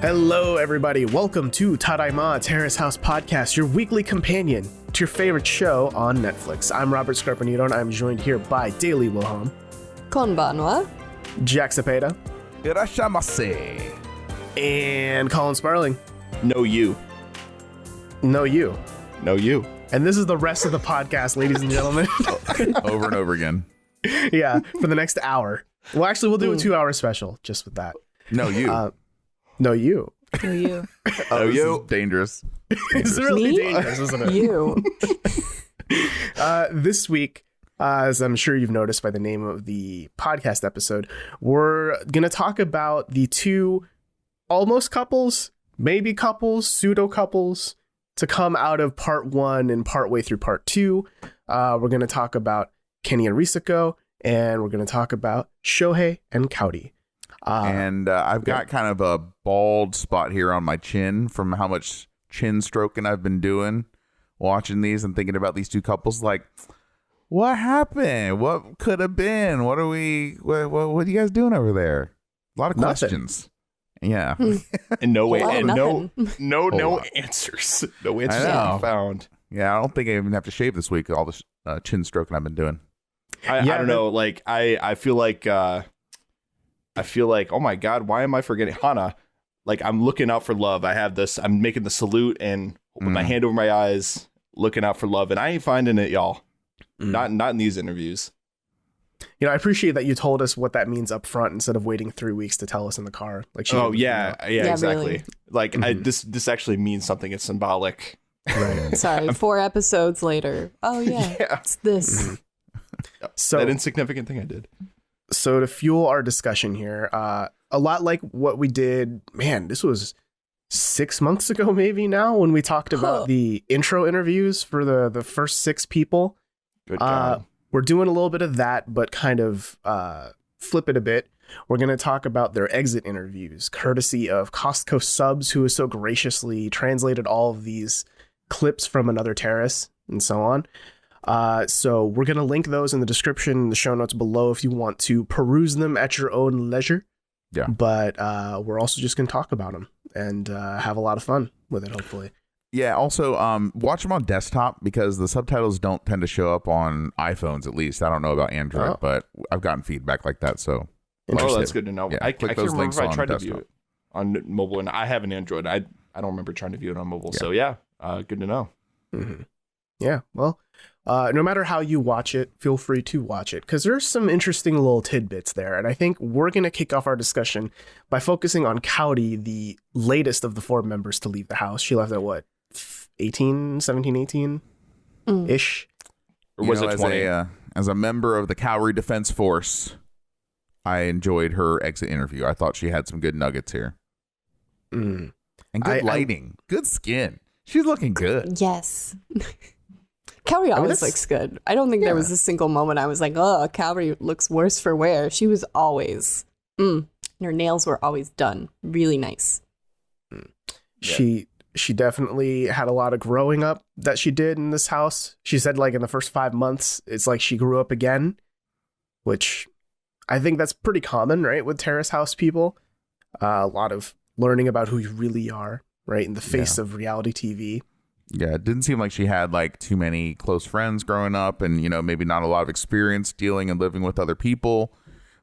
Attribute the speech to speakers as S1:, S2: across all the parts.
S1: Hello, everybody. Welcome to Tadaima, Terrace House Podcast, your weekly companion to your favorite show on Netflix. I'm Robert Scarpanito, and I'm joined here by Daley Wilhelm,
S2: Konbanwa,
S1: Jack Cepeda,
S3: Irashamase,
S1: and Colin Sparling.
S3: No you.
S1: No, you.
S3: No you.
S1: And this is the rest of the podcast, ladies and gentlemen.
S3: Over and over again.
S1: Yeah, for the next hour. Well, actually, we'll do a 2-hour special just with that.
S3: No you.
S1: No, you.
S2: who you?
S3: Oh, you. Dangerous.
S1: It's really
S2: Me?
S1: dangerous, isn't it?
S2: You.
S1: This week, as I'm sure you've noticed by the name of the podcast episode, we're going to talk about the two almost couples, maybe couples, pseudo couples to come out of part 1 and part way through part 2. We're going to talk about Kenny and Risako, and we're going to talk about Shohei and Kaori.
S3: And I've got kind of a bald spot here on my chin from how much chin stroking I've been doing watching these and thinking about these two couples. Like, what happened? What could have been? What are you guys doing over there? A lot of questions. Yeah.
S4: And no way,
S2: Well,
S4: and no
S3: lot.
S4: answers. No answers
S3: I know.
S4: have been found.
S3: Yeah, I don't think I even have to shave this week with all this chin stroking I've been doing.
S4: I don't know. Like I feel like oh my god, why am I forgetting Hana? Like I'm looking out for love. I have this. I'm making the salute and with my hand over my eyes, looking out for love, and I ain't finding it, y'all. Not in these interviews.
S1: You know, I appreciate that you told us what that means up front instead of waiting 3 weeks to tell us in the car. Like,
S4: Yeah, exactly.
S2: really.
S4: Like this actually means something. It's symbolic.
S1: Right.
S2: Sorry, 4 episodes later. Oh, yeah. It's this.
S1: So
S4: That insignificant thing I did.
S1: So to fuel our discussion here, a lot like what we did, man, this was 6 months ago, maybe now, when we talked about the intro interviews for the first 6 people.
S4: Good job.
S1: We're doing a little bit of that, but kind of flip it a bit. We're going to talk about their exit interviews, courtesy of Costco Subs, who has so graciously translated all of these clips from Another Terrace and so on. So we're going to link those in the description, the show notes below if you want to peruse them at your own leisure.
S3: Yeah.
S1: But we're also just going to talk about them and have a lot of fun with it, hopefully.
S3: Yeah, also, watch them on desktop because the subtitles don't tend to show up on iPhones, at least. I don't know about Android, but I've gotten feedback like that, so.
S4: Oh, that's good to know.
S3: Yeah,
S4: I
S3: click
S4: can't
S3: those
S4: remember
S3: links
S4: if I
S3: on
S4: tried to
S3: desktop.
S4: view it on mobile, and I have an Android. I don't remember trying to view it on mobile. So yeah, good to know.
S1: Mm-hmm. Yeah, well, no matter how you watch it, feel free to watch it because there's some interesting little tidbits there. And I think we're going to kick off our discussion by focusing on Kaori, the latest of the 4 members to leave the house. She left at what, 17, 18-ish?
S4: Or was it 20?
S3: As a member of the Kaori Defense Force, I enjoyed her exit interview. I thought she had some good nuggets here.
S1: Mm.
S3: And good lighting. Good skin. She's looking good.
S2: Yes. Kaori always looks good. I don't think there was a single moment I was like, oh, Kaori looks worse for wear. She was always, and her nails were always done. Really nice.
S1: She definitely had a lot of growing up that she did in this house. She said like in the first 5 months, it's like she grew up again, which I think that's pretty common, right? With Terrace House people, a lot of learning about who you really are, right? In the face of reality TV.
S3: Yeah, it didn't seem like she had like too many close friends growing up and, you know, maybe not a lot of experience dealing and living with other people.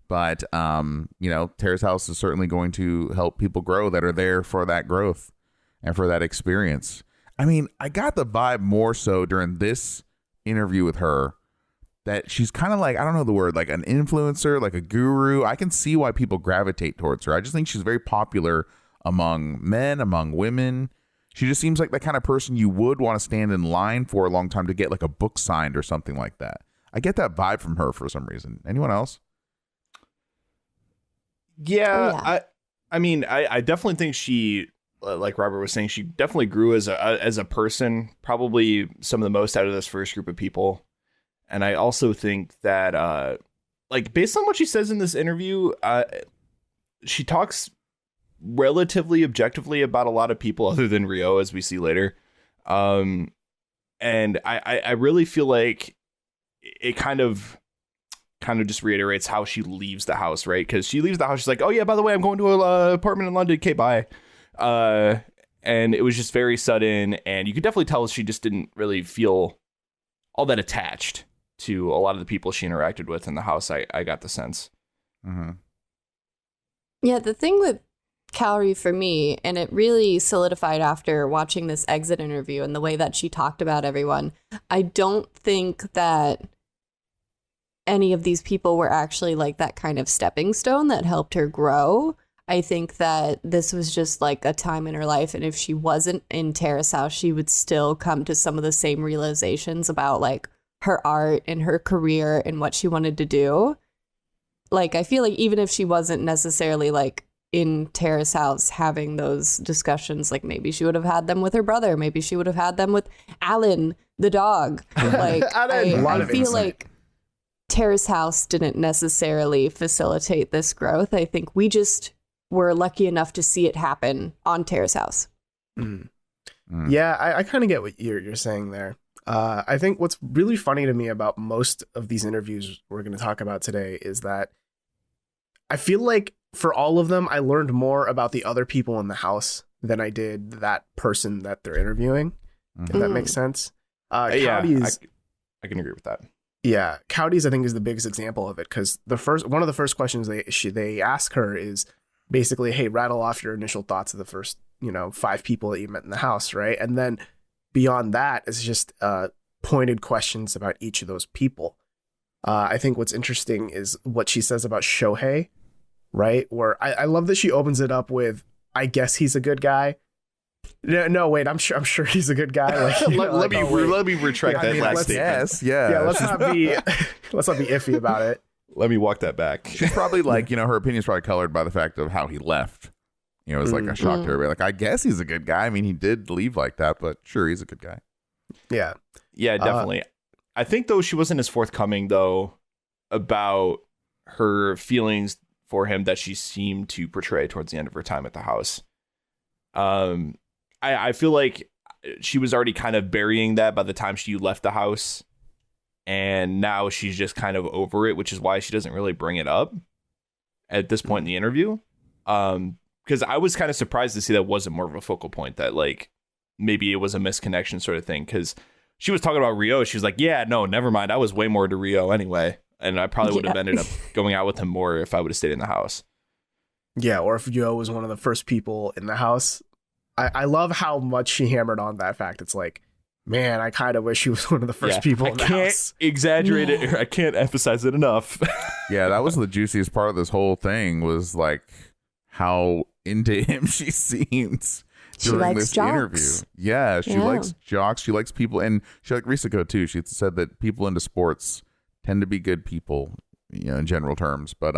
S3: But, you know, Terrace House is certainly going to help people grow that are there for that growth and for that experience. I mean, I got the vibe more so during this interview with her that she's kind of like, I don't know the word, like an influencer, like a guru. I can see why people gravitate towards her. I just think she's very popular among men, among women. She just seems like the kind of person you would want to stand in line for a long time to get like a book signed or something like that. I get that vibe from her for some reason. Anyone else?
S4: Yeah, I mean, I definitely think she, like Robert was saying, she definitely grew as a person, probably some of the most out of this first group of people. And I also think that, like, based on what she says in this interview, she talks relatively objectively about a lot of people other than Rio, as we see later. And I really feel like it kind of just reiterates how she leaves the house, right? Because she leaves the house, she's like, oh yeah, by the way, I'm going to an apartment in London, okay, bye. And it was just very sudden, and you could definitely tell she just didn't really feel all that attached to a lot of the people she interacted with in the house. I got the sense.
S3: Mm-hmm.
S2: Yeah, the thing with Kaori for me, and it really solidified after watching this exit interview and the way that she talked about everyone, I don't think that any of these people were actually like that kind of stepping stone that helped her grow. I think that this was just like a time in her life, and if she wasn't in Terrace House, she would still come to some of the same realizations about like her art and her career and what she wanted to do. Like, I feel like even if she wasn't necessarily like in Terrace House having those discussions, like maybe she would have had them with her brother, maybe she would have had them with Alan the dog. Like I feel like Terrace House didn't necessarily facilitate this growth. I think we just were lucky enough to see it happen on Terrace House.
S1: Yeah, I kind of get what you're saying there. I think what's really funny to me about most of these interviews we're going to talk about today is that I feel like for all of them, I learned more about the other people in the house than I did that person that they're interviewing, if that makes sense.
S4: Yeah, I can agree with that.
S1: Yeah, Cody's, I think, is the biggest example of it, because one of the first questions they ask her is basically, hey, rattle off your initial thoughts of the first 5 people that you met in the house, right? And then beyond that, it's just pointed questions about each of those people. I think what's interesting is what she says about Shohei, right? Where I love that she opens it up with, I guess he's a good guy. No, wait, I'm sure he's a good guy. Like,
S4: let me retract that last statement.
S1: Yeah, let's not be iffy about it.
S4: Let me walk that back.
S3: She's probably like, her opinion's probably colored by the fact of how he left. It was like a shock to everybody. Like, I guess he's a good guy. I mean, he did leave like that, but sure, he's a good guy.
S1: Yeah.
S4: Yeah, definitely. I think, though, she wasn't as forthcoming, though, about her feelings for him that she seemed to portray towards the end of her time at the house. I feel like she was already kind of burying that by the time she left the house. And now she's just kind of over it, which is why she doesn't really bring it up at this point in the interview. Because I was kind of surprised to see that wasn't more of a focal point, that like maybe it was a misconnection sort of thing. Because she was talking about Rio. She was like, yeah, no, never mind. I was way more to Rio anyway. And I probably would have ended up going out with him more if I would have stayed in the house.
S1: Yeah, or if Yo was one of the first people in the house. I love how much she hammered on that fact. It's like, man, I kind of wish he was one of the first people in the house. I can't
S4: exaggerate it. I can't emphasize it enough.
S3: Yeah, that was the juiciest part of this whole thing, was like how into him she seems during this interview. Yeah, she likes jocks. She likes people, and she liked Risako too. She said that people into sports tend to be good people, in general terms. But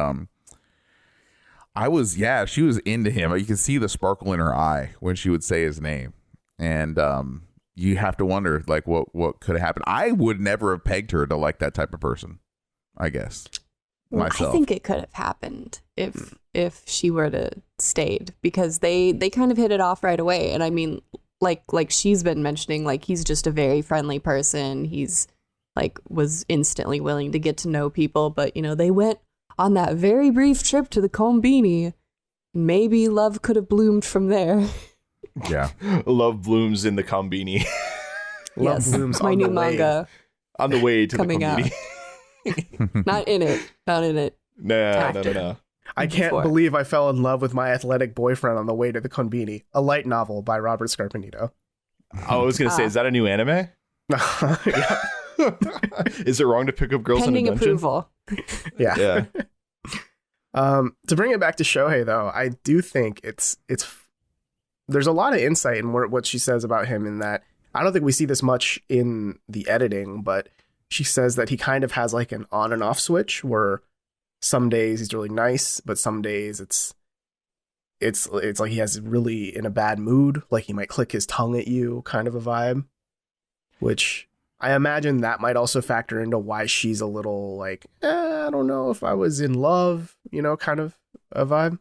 S3: she was into him. You could see the sparkle in her eye when she would say his name. And you have to wonder, like, what could have happened. I would never have pegged her to like that type of person, I guess. Myself.
S2: I think it could have happened if she were to stayed, because they kind of hit it off right away. And I mean, like she's been mentioning, like, he's just a very friendly person. He's like was instantly willing to get to know people. But, they went on that very brief trip to the Konbini. Maybe love could have bloomed from there.
S3: Yeah.
S4: Love blooms in the Konbini.
S1: Love blooms
S2: my new manga.
S4: On the way to
S2: coming
S4: the Konbini.
S2: Out. Not in it.
S4: No.
S1: I can't believe I fell in love with my athletic boyfriend on the way to the Konbini, a light novel by Robert Scarpanito.
S4: I was going to say, is that a new anime?
S1: Yeah.
S4: Is it wrong to pick up girls
S2: pending
S4: in a dungeon?
S2: approval?
S1: Yeah. To bring it back to Shohei, though, I do think it's there's a lot of insight in what she says about him, in that I don't think we see this much in the editing, but she says that he kind of has like an on and off switch, where some days he's really nice, but some days it's like he has really in a bad mood, like he might click his tongue at you, kind of a vibe, which I imagine that might also factor into why she's a little like, I don't know if I was in love, kind of a vibe.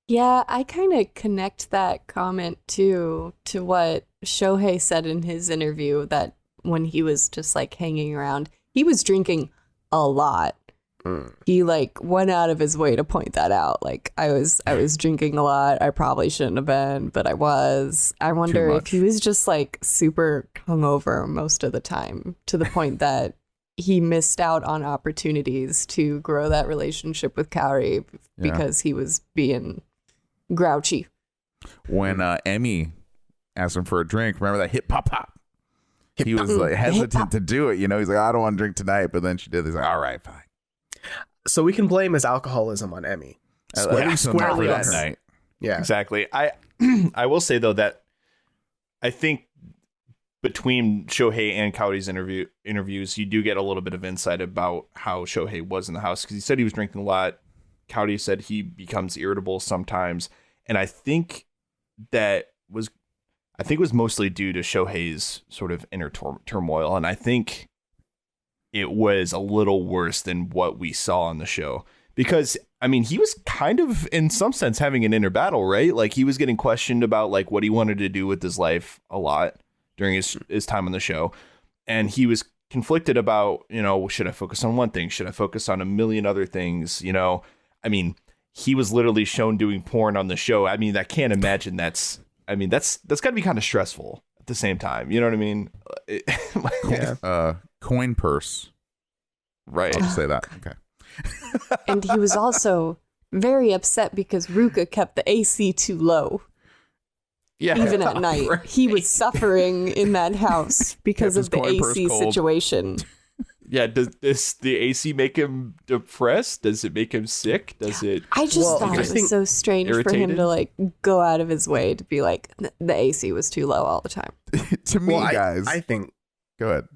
S2: Yeah, I kind of connect that comment to what Shohei said in his interview, that when he was just like hanging around, he was drinking a lot. He like went out of his way to point that out. Like I was drinking a lot. I probably shouldn't have been, but I was. I wonder if he was just like super hungover most of the time, to the point that he missed out on opportunities to grow that relationship with Kaori because he was being grouchy.
S3: When Emmy asked him for a drink, remember that hip pop pop? He was like hesitant to do it. You know, he's like, I don't want to drink tonight. But then she did. He's like, all right, fine.
S1: So we can blame his alcoholism on Emmy.
S3: Squarely that night.
S1: Yeah,
S4: exactly. I will say though that I think between Shohei and Kaori's interviews, you do get a little bit of insight about how Shohei was in the house, because he said he was drinking a lot. Kaori said he becomes irritable sometimes, and I think it was mostly due to Shohei's sort of inner turmoil, and I think it was a little worse than what we saw on the show, because I mean, he was kind of in some sense having an inner battle, right? Like he was getting questioned about like what he wanted to do with his life a lot during his time on the show, and he was conflicted about, you know, should I focus on one thing? Should I focus on a million other things? You know, I mean, he was literally shown doing porn on the show. I mean, I can't imagine that's got to be kind of stressful at the same time. You know what I mean?
S3: Coin purse.
S4: Right.
S3: I'll just say that. Okay.
S2: And he was also very upset because Ruka kept the AC too low.
S4: Yeah.
S2: Even at night. Right. He was suffering in that house because of the AC situation.
S4: Yeah, does the AC make him depressed? Does it make him sick? Does it?
S2: I just thought it was so strange for him to like go out of his way to be like, the AC was too low all the time.
S3: To me, guys,
S1: I think.
S3: Go ahead.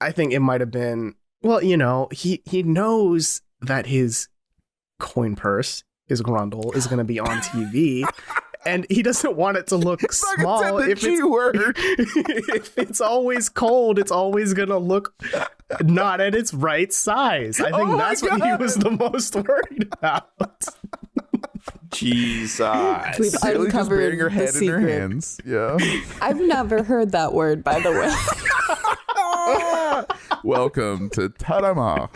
S1: I think it might have been. Well, you know, he knows that his coin purse, his grundle, is going to be on TV. And he doesn't want it to look small. If it's always cold, it's always going to look not at its right size. I think that's what he was the most worried about.
S4: Jesus.
S2: We've uncovered
S3: your head
S2: the secret.
S3: In your hands. Yeah.
S2: I've never heard that word, by the way.
S3: Welcome to Tadaima,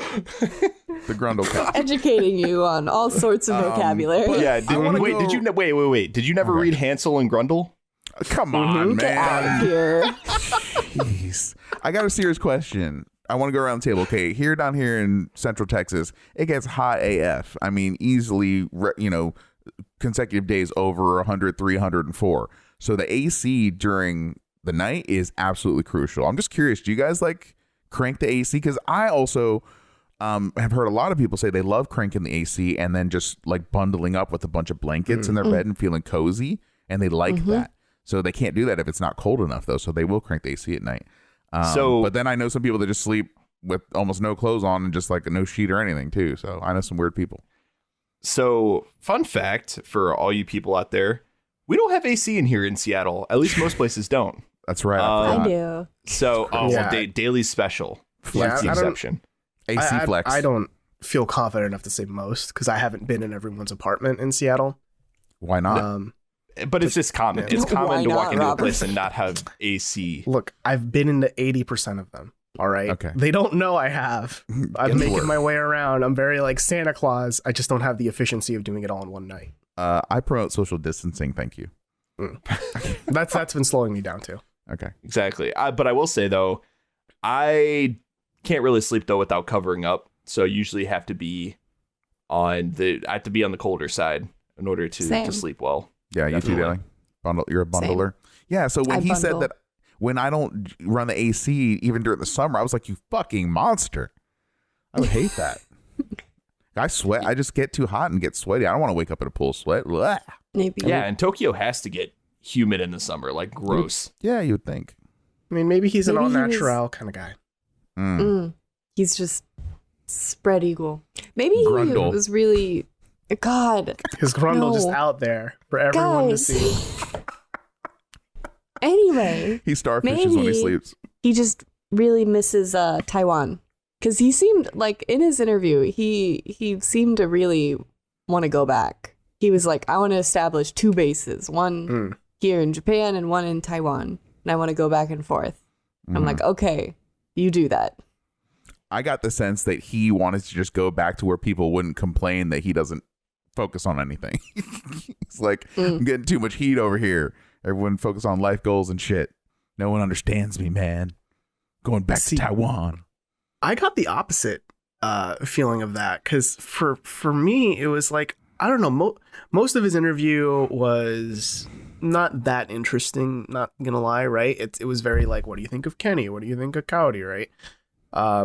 S3: the grundle cast.
S2: Educating you on all sorts of vocabulary.
S4: Yeah. Did you never read Hansel and Grundle?
S3: Come on, man.
S2: Get out of here.
S3: Jeez. I got a serious question. I want to go around the table. Okay, down here in Central Texas, it gets hot AF. I mean, easily, consecutive days over 100, 304. So the AC during the night is absolutely crucial. I'm just curious, do you guys like crank the AC? Because I also have heard a lot of people say they love cranking the AC and then just like bundling up with a bunch of blankets in their bed and feeling cozy, and they like that. So they can't do that if it's not cold enough, though. So they will crank the AC at night. But then I know some people that just sleep with almost no clothes on and just like no sheet or anything too. So I know some weird people.
S4: So fun fact for all you people out there, we don't have AC in here in Seattle. At least most places don't.
S3: That's right.
S2: I do.
S4: So, Daley's special. That's the exception.
S3: AC flex.
S1: I don't feel confident enough to say most because I haven't been in everyone's apartment in Seattle.
S3: Why not?
S4: But it's just common. It's common to walk into a place and not have AC.
S1: Look, I've been into 80% of them. All right.
S3: Okay.
S1: They don't know I have. I'm making my way around. I'm very like Santa Claus. I just don't have the efficiency of doing it all in one night.
S3: I promote social distancing. Thank you.
S1: That's been slowing me down too.
S3: Okay.
S4: Exactly. But I will say though, I can't really sleep though without covering up. So I usually have to be on the colder side in order to sleep well.
S3: Yeah, definitely. You too, Daley. You're a bundler. Same. Yeah. So when he said that when I don't run the AC even during the summer, I was like, you fucking monster. I would hate that. I sweat. I just get too hot and get sweaty. I don't want to wake up in a pool of sweat. Blah.
S2: Maybe.
S4: Yeah, and Tokyo has to get humid in the summer, like gross.
S3: Yeah, you would think.
S1: I mean, maybe he's an all-natural kind of guy.
S2: He's just spread eagle. Maybe he was really... God.
S1: His grundle just out there for everyone to see.
S2: Anyway.
S3: He starfishes when he sleeps.
S2: He just really misses Taiwan. Because he seemed like in his interview, he seemed to really want to go back. He was like, I want to establish 2 bases, one here in Japan and one in Taiwan. And I want to go back and forth. I'm like, okay, you do that.
S3: I got the sense that he wanted to just go back to where people wouldn't complain that he doesn't focus on anything. It's like, I'm getting too much heat over here. Everyone focus on life goals and shit. No one understands me, man. Going back to Taiwan.
S1: I got the opposite feeling of that, because for me, it was like, I don't know, most of his interview was not that interesting, not gonna lie, right? It was very like, what do you think of Kenny? What do you think of Kaori, right? I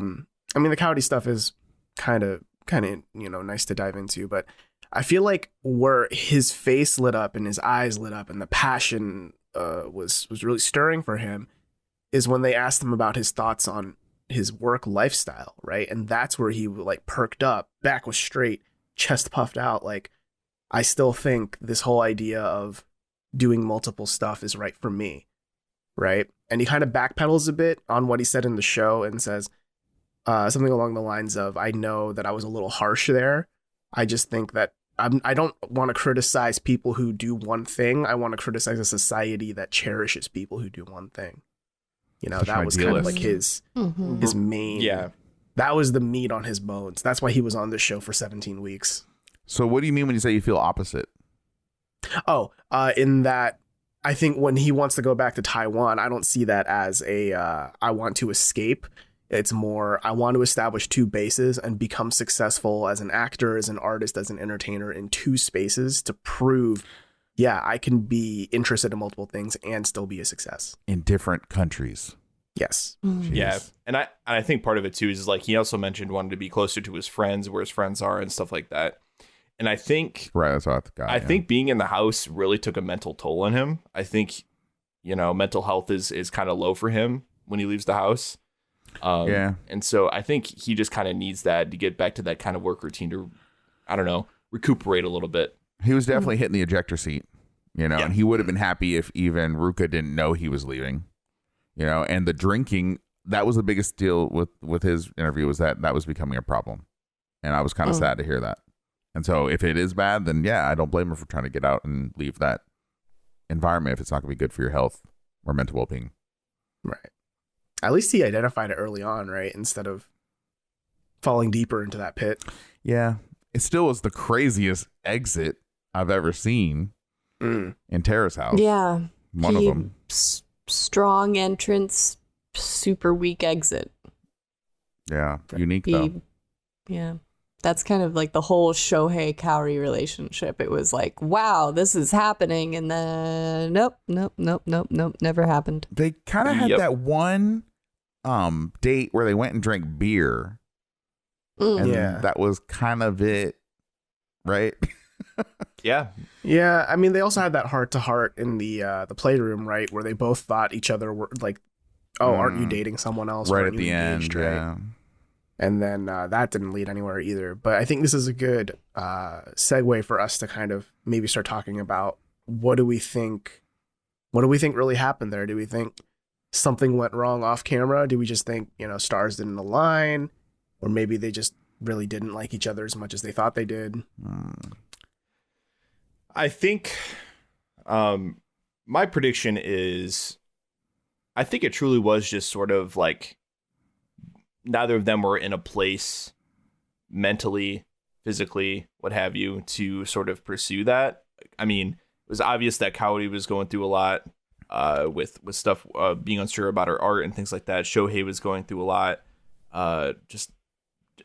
S1: mean, the Kaori stuff is kind of nice to dive into, but I feel like where his face lit up and his eyes lit up and the passion was really stirring for him is when they asked him about his thoughts on his work lifestyle, right? And that's where he like perked up, back was straight, chest puffed out, like, I still think this whole idea of doing multiple stuff is right for me, right? And he kind of backpedals a bit on what he said in the show and says something along the lines of, I know that I was a little harsh there. I just think that I don't want to criticize people who do one thing. I want to criticize a society that cherishes people who do one thing. You know, that was kind of like his main. Yeah. That was the meat on his bones. That's why he was on this show for 17 weeks.
S3: So what do you mean when you say you feel opposite?
S1: Oh, in that I think when he wants to go back to Taiwan, I don't see that as I want to escape. It's more, I want to establish two bases and become successful as an actor, as an artist, as an entertainer in two spaces to prove, yeah, I can be interested in multiple things and still be a success.
S3: In different countries.
S1: Yes.
S4: Yeah. And I think part of it too is like, he also mentioned wanting to be closer to his friends, where his friends are and stuff like that. And I think,
S3: right, that's what I
S4: think being in the house really took a mental toll on him. I think, mental health is kind of low for him when he leaves the house. And so I think he just kind of needs that to get back to that kind of work routine to, I don't know, recuperate a little bit.
S3: He was definitely hitting the ejector seat, and he would have been happy if even Ruka didn't know he was leaving, and the drinking, that was the biggest deal with his interview, was that was becoming a problem. And I was kind of sad to hear that. And so if it is bad, then yeah, I don't blame him for trying to get out and leave that environment if it's not going to be good for your health or mental well-being.
S1: Right. At least he identified it early on, right? Instead of falling deeper into that pit.
S3: Yeah. It still was the craziest exit I've ever seen in Terrace House.
S2: Yeah.
S3: One of them.
S2: Strong entrance, super weak exit.
S3: Yeah. Unique though.
S2: Yeah. That's kind of like the whole Shohei Kaori relationship. It was like, wow, this is happening. And then nope, never happened.
S3: They kind of had that one date where they went and drank beer. And that was kind of it, right?
S4: Yeah.
S1: Yeah. I mean, they also had that heart to heart in the playroom, right? Where they both thought each other were like, oh, aren't you dating someone else?
S3: Right at the end.
S1: Right?
S3: Yeah.
S1: And then that didn't lead anywhere either. But I think this is a good segue for us to kind of maybe start talking about what do we think really happened there? Do we think something went wrong off camera? Do we just think, stars didn't align? Or maybe they just really didn't like each other as much as they thought they did?
S4: I think my prediction is, I think it truly was just sort of like, neither of them were in a place mentally, physically, what have you, to sort of pursue that. I mean, it was obvious that Kaori was going through a lot with stuff, being unsure about her art and things like that. Shohei was going through a lot. Just,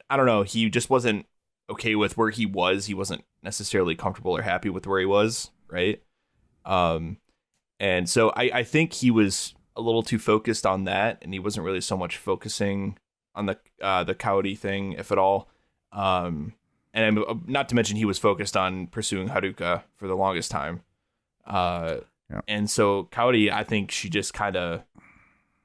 S4: I don't know. He just wasn't okay with where he was. He wasn't necessarily comfortable or happy with where he was, right? And so I think he was a little too focused on that, and he wasn't really so much focusing on the Kaori thing, if at all. And not to mention he was focused on pursuing Haruka for the longest time. And so Kaori, I think she just kind of,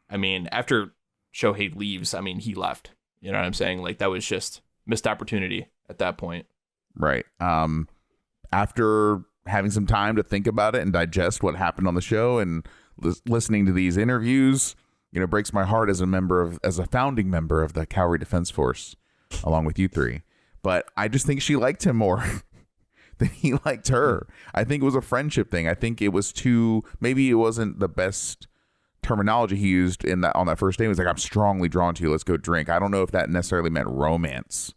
S4: I mean, after Shohei leaves, I mean, he left. You know what I'm saying? Like, that was just missed opportunity at that point.
S3: Right. After having some time to think about it and digest what happened on the show and listening to these interviews, breaks my heart as a founding member of the Kaori Defense Force, along with you three. But I just think she liked him more than he liked her. I think it was a friendship thing. I think it was maybe it wasn't the best terminology he used in that on that first day was like, I'm strongly drawn to you. Let's go drink. I don't know if that necessarily meant romance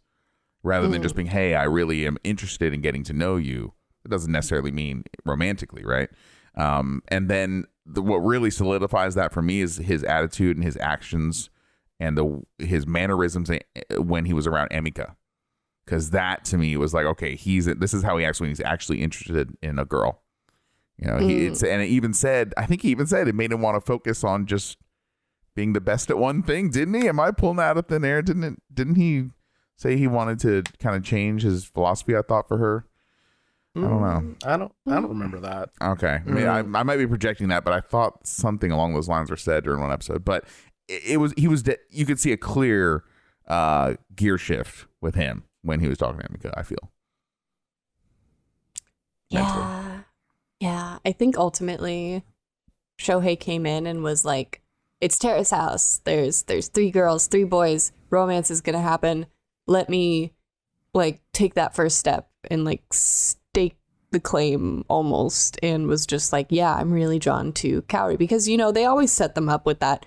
S3: rather than just being, hey, I really am interested in getting to know you. It doesn't necessarily mean romantically, right? And then what really solidifies that for me is his attitude and his actions and his mannerisms when he was around Emika. Because that to me was like, okay, this is how he acts when he's actually interested in a girl. You know, and it even said, I think he even said it made him want to focus on just being the best at one thing, didn't he? Am I pulling that out of thin air? Didn't he say he wanted to kind of change his philosophy, I thought, for her? I don't know.
S1: I don't remember that.
S3: Okay. I mean, I might be projecting that, but I thought something along those lines were said during one episode. But you could see a clear gear shift with him when he was talking to Emika, I feel.
S2: Yeah. I think ultimately Shohei came in and was like, it's Terrace House. There's 3 girls, 3 boys. Romance is going to happen. Let me like take that first step and like stake the claim almost, and was just like, yeah, I'm really drawn to Kaori because, you know, they always set them up with that.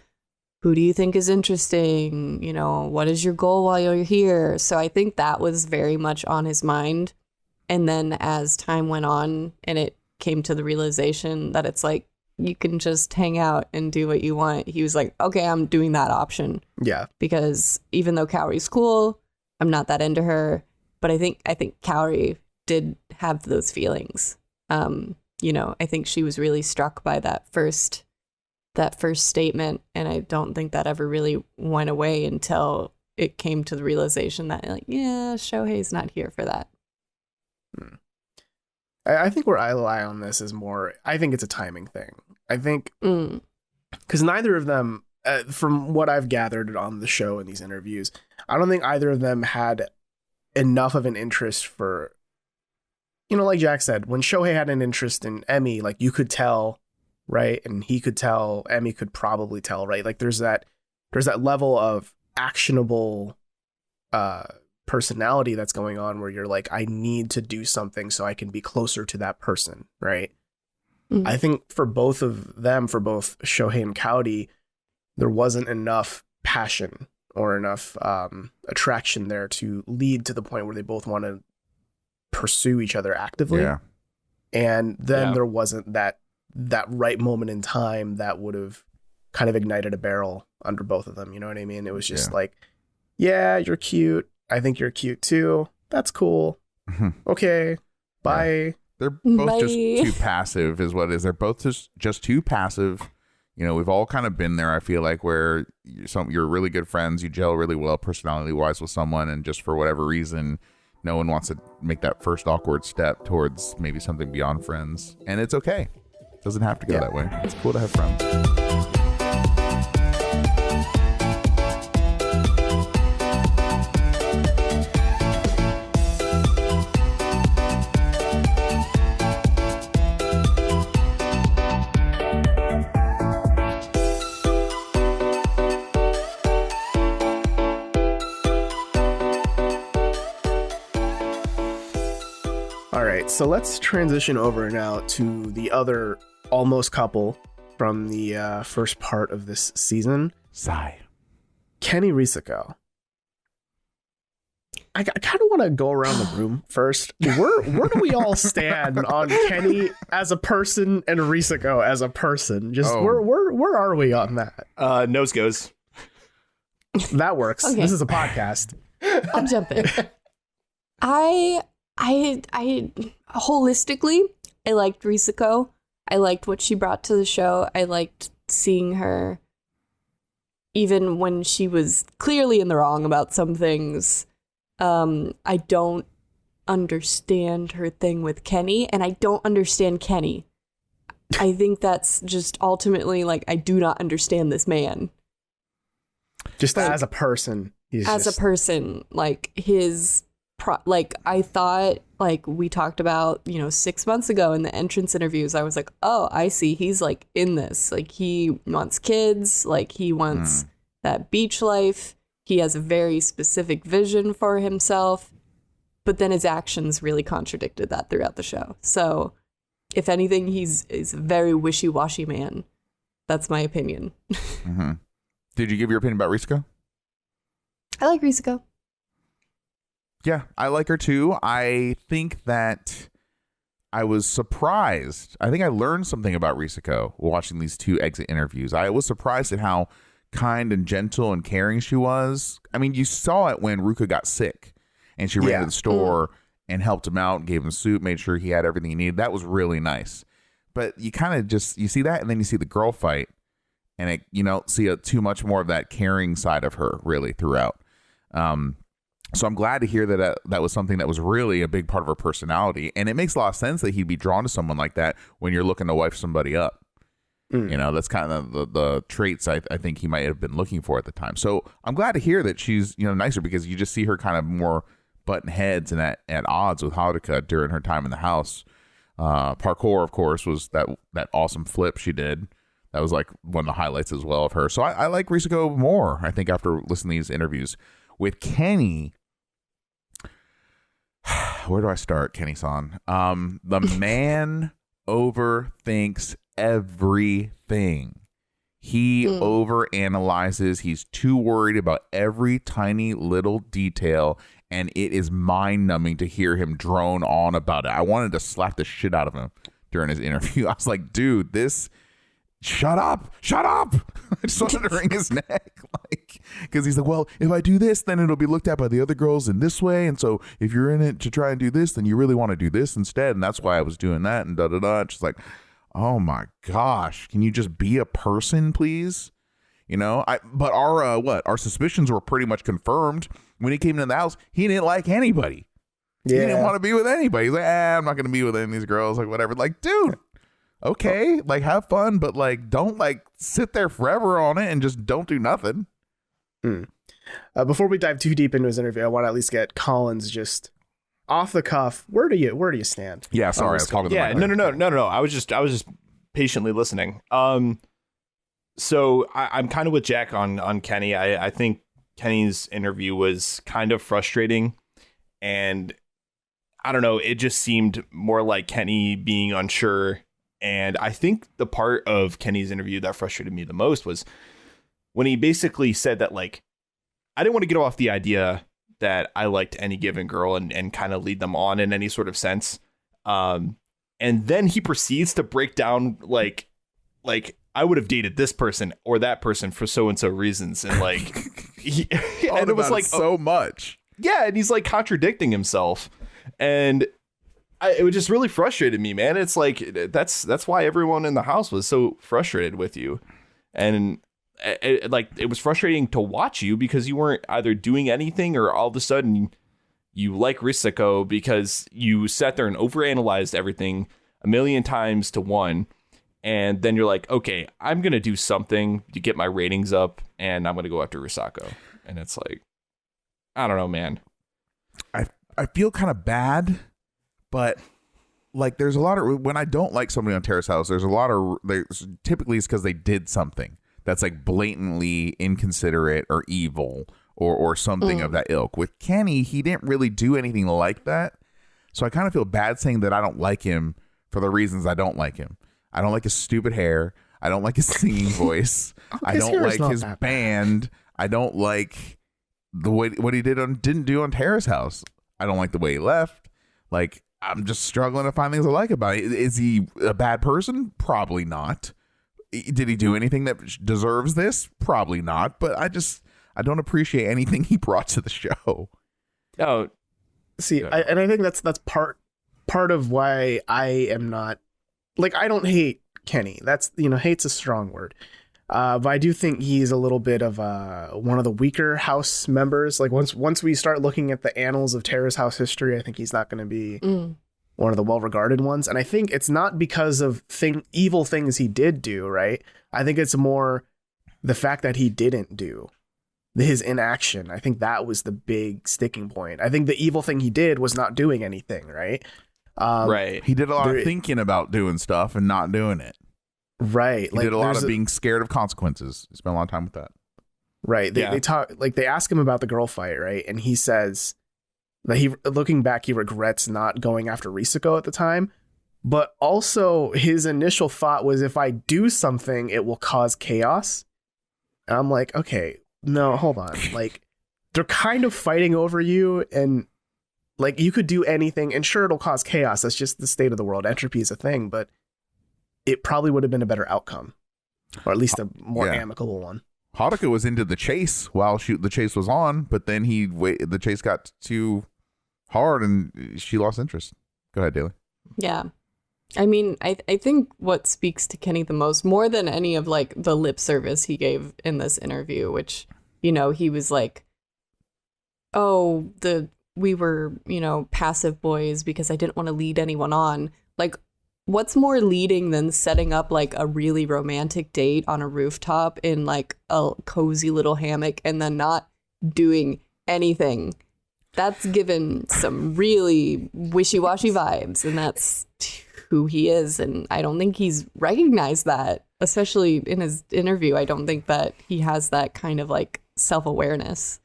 S2: Who do you think is interesting? You know, what is your goal while you're here? So I think that was very much on his mind. And then as time went on and it came to the realization that it's like, you can just hang out and do what you want. He was like, okay, I'm doing that option. Yeah. Because even though Kaori's cool, I'm not that into her. But I think Kaori did have those feelings. You know, I think she was really struck by that first statement, and I don't think that ever really went away until it came to the realization that, like, yeah, Shohei's not here for that.
S1: I think where I lie on this is more, I think it's a timing thing. I think because neither of them, from what I've gathered on the show and these interviews, I don't think either of them had enough of an interest for, you know, like Jack said, when Shohei had an interest in Emmy, like you could tell, right? And he could tell, Emmy could probably tell, right? Like there's that level of actionable personality that's going on where you're like, I need to do something so I can be closer to that person, right? Mm-hmm. I think for both of them, for both Shohei and Kaori, there wasn't enough passion or enough attraction there to lead to the point where they both want to pursue each other actively. Yeah. And then there wasn't that right moment in time that would have kind of ignited a barrel under both of them. You know what I mean? It was just like, yeah, you're cute. I think you're cute too. That's cool. Okay. Bye. Yeah.
S3: They're both just too passive is what it is. They're both just too passive. You know, we've all kind of been there, I feel like, where you're really good friends, you gel really well personality-wise with someone, and just for whatever reason, no one wants to make that first awkward step towards maybe something beyond friends. And it's okay. It doesn't have to go that way. It's cool to have friends.
S1: So let's transition over now to the other almost couple from the first part of this season.
S3: Sigh.
S1: Kenny Risako. I kind of want to go around the room first. Where do we all stand on Kenny as a person and Risako as a person? Just where are we on that?
S4: Nose goes.
S1: That works. Okay. This is a podcast.
S2: I'll jump in. I holistically, I liked Risako. I liked what she brought to the show. I liked seeing her, even when she was clearly in the wrong about some things. I don't understand her thing with Kenny, and I don't understand Kenny. I think that's just ultimately, like, I do not understand this man.
S1: Just like, as a person.
S2: A person, like, his... like I thought, like we talked about, 6 months ago in the entrance interviews, I was like, oh, I see. He's like in this, like he wants kids, like he wants that beach life. He has a very specific vision for himself, but then his actions really contradicted that throughout the show. So if anything, he's a very wishy-washy man. That's my opinion.
S3: Mm-hmm. Did you give your opinion about Risako?
S2: I like Risako.
S3: Yeah, I like her too. I think that I was surprised. I think I learned something about Risako watching these 2 exit interviews. I was surprised at how kind and gentle and caring she was. I mean, you saw it when Ruka got sick and she ran to the store and helped him out, gave him soup, made sure he had everything he needed. That was really nice. But you kind of just, you see that and then you see the girl fight and it, you don't see too much more of that caring side of her really throughout. So I'm glad to hear that that was something that was really a big part of her personality. And it makes a lot of sense that he'd be drawn to someone like that when you're looking to wife somebody up. You know, that's kind of the traits I think he might have been looking for at the time. So I'm glad to hear that she's, you know, nicer, because you just see her kind of more button heads and at odds with Haruka during her time in the house. Parkour, of course, was that awesome flip she did. That was like one of the highlights as well of her. So I like Risako more, I think, after listening to these interviews. With Kenny, where do I start, Kenny-san? The man overthinks everything. He overanalyzes. He's too worried about every tiny little detail, and it is mind-numbing to hear him drone on about it. I wanted to slap the shit out of him during his interview. I was like, dude, shut up. I just wanted to wring his neck, because he's like, well, if I do this, then it'll be looked at by the other girls in this way, and so if you're in it to try and do this, then you really want to do this instead, and that's why I was doing that, and da-da-da. Just like, oh my gosh, can you just be a person, please? You know, but our suspicions were pretty much confirmed when he came into the house. He didn't like anybody. Yeah. He didn't want to be with anybody. He's like, I'm not going to be with any of these girls, like whatever. Like, dude, okay, like have fun, but like don't like sit there forever on it and just don't do nothing.
S1: Before we dive too deep into his interview, I want to at least get Colin's just off the cuff. Where do you stand?
S3: Yeah, sorry, I was talking.
S4: Yeah, no. I was just patiently listening. So I'm kind of with Jack on Kenny. I think Kenny's interview was kind of frustrating, and I don't know. It just seemed more like Kenny being unsure. And I think the part of Kenny's interview that frustrated me the most was when he basically said that, like, I didn't want to get off the idea that I liked any given girl and kind of lead them on in any sort of sense. And then he proceeds to break down like I would have dated this person or that person for so and so reasons. And like, and it was like
S3: so much.
S4: Yeah. And he's like contradicting himself. And it was just really frustrated me, man. It's like, that's why everyone in the house was so frustrated with you. And it was frustrating to watch you because you weren't either doing anything or all of a sudden you like Risako because you sat there and overanalyzed everything a million times to one. And then you're like, okay, I'm going to do something to get my ratings up and I'm going to go after Risako. And it's like, I don't know, man.
S3: I feel kind of bad, but like there's a lot of, when I don't like somebody on Terrace House, typically it's because they did something that's like blatantly inconsiderate or evil or something of that ilk. With Kenny, he didn't really do anything like that. So I kind of feel bad saying that I don't like him for the reasons I don't like him. I don't like his stupid hair. I don't like his singing voice. I don't like his band. I don't like the way what he didn't do on Terrace House. I don't like the way he left. Like, I'm just struggling to find things I like about it. Is he a bad person? Probably not. Did he do anything that deserves this? Probably not. But I don't appreciate anything he brought to the show.
S4: Oh,
S1: see, I think that's part of why I am not, like, I don't hate Kenny. That's, hate's a strong word. But I do think he's a little bit of one of the weaker house members. Like once we start looking at the annals of Terrace House history, I think he's not going to be one of the well-regarded ones. And I think it's not because of evil things he did do, right? I think it's more the fact that he didn't do, his inaction. I think that was the big sticking point. I think the evil thing he did was not doing anything, right?
S4: Right.
S3: He did a lot of thinking about doing stuff and not doing it.
S1: Right.
S3: He did a lot of being scared of consequences. He spent a lot of time with that.
S1: Right. They talk, like, they ask him about the girl fight, right? And he says that looking back, he regrets not going after Risako at the time. But also his initial thought was, if I do something, it will cause chaos. And I'm like, okay, no, hold on. Like, they're kind of fighting over you, and like, you could do anything, and sure, it'll cause chaos. That's just the state of the world. Entropy is a thing, but it probably would have been a better outcome, or at least a more amicable one.
S3: Haruka was into the chase while the chase was on, but then the chase got too hard and she lost interest. Go ahead, Daley.
S2: Yeah. I mean, I think what speaks to Kenny the most, more than any of like the lip service he gave in this interview, which, you know, he was like, oh, we were, you know, passive boys because I didn't want to lead anyone on. Like, what's more leading than setting up like a really romantic date on a rooftop in like a cozy little hammock and then not doing anything? That's given some really wishy-washy vibes, and that's who he is. And I don't think he's recognized that, especially in his interview. I don't think that he has that kind of like self-awareness.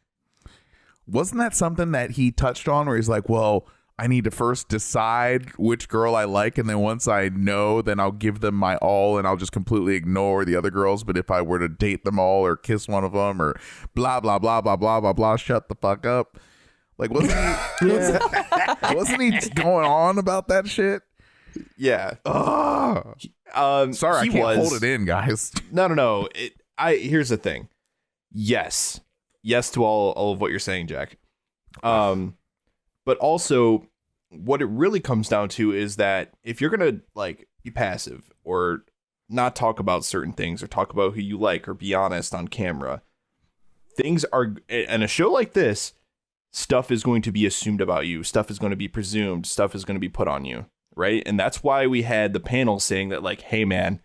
S3: Wasn't that something that he touched on where he's like, well, I need to first decide which girl I like, and then once I know, then I'll give them my all and I'll just completely ignore the other girls. But if I were to date them all or kiss one of them or blah, blah, blah, blah, blah, blah, blah, shut the fuck up. Like, wasn't he going on about that shit?
S4: Yeah.
S3: Sorry, I can't hold it in, guys.
S4: No. Here's the thing. Yes to all of what you're saying, Jack. But also, what it really comes down to is that if you're gonna like be passive or not talk about certain things or talk about who you like or be honest on camera, things are, in a show like this, stuff is going to be assumed about you. Stuff is going to be presumed. Stuff is going to be put on you. Right. And that's why we had the panel saying that, like, hey, man,